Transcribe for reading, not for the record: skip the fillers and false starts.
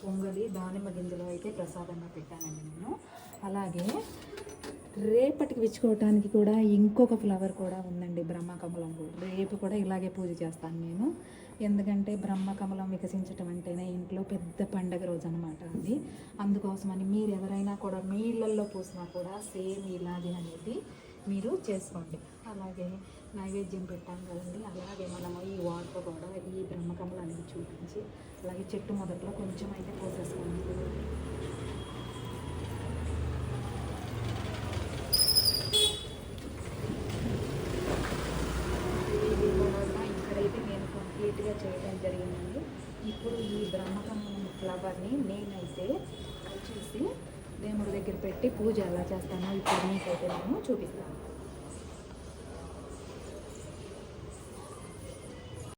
పొంగలి దానిమ్మ గింజలు అయితే ప్రసాదంగా పెట్టానండి నేను. అలాగే రేపటికి విచ్చుకోవటానికి కూడా ఇంకొక ఫ్లవర్ కూడా ఉందండి, బ్రహ్మకమలం కూడా. రేపు కూడా ఇలాగే పూజ చేస్తాను నేను. ఎందుకంటే బ్రహ్మకమలం వికసించటం అంటేనే ఇంట్లో పెద్ద పండగ రోజు అనమాట అది. అందుకోసమని మీరు ఎవరైనా కూడా మీ ఇళ్ళల్లో పూసినా కూడా సేమ్ ఇలాగే అనేది మీరు చేసుకోండి. అలాగే నైవేద్యం పెట్టాం కదండి, అలాగే మనము ఈ వాటర్ కూడా ఈ బ్రహ్మకమలానికి చూపించి అలాగే చెట్టు మొదట్లో కొంచెం అయితే పోసేసుకోండి. ఇక్కడైతే నేను కంప్లీట్గా చేయడం జరిగిందండి. ఇప్పుడు ఈ బ్రహ్మకమలం ఫ్లవర్ని నేనైతే వచ్చేసి దేవుడి దగ్గర పెట్టి పూజ ఎలా చేస్తానో ఇప్పుడు మీకైతే నేను చూపిస్తాను.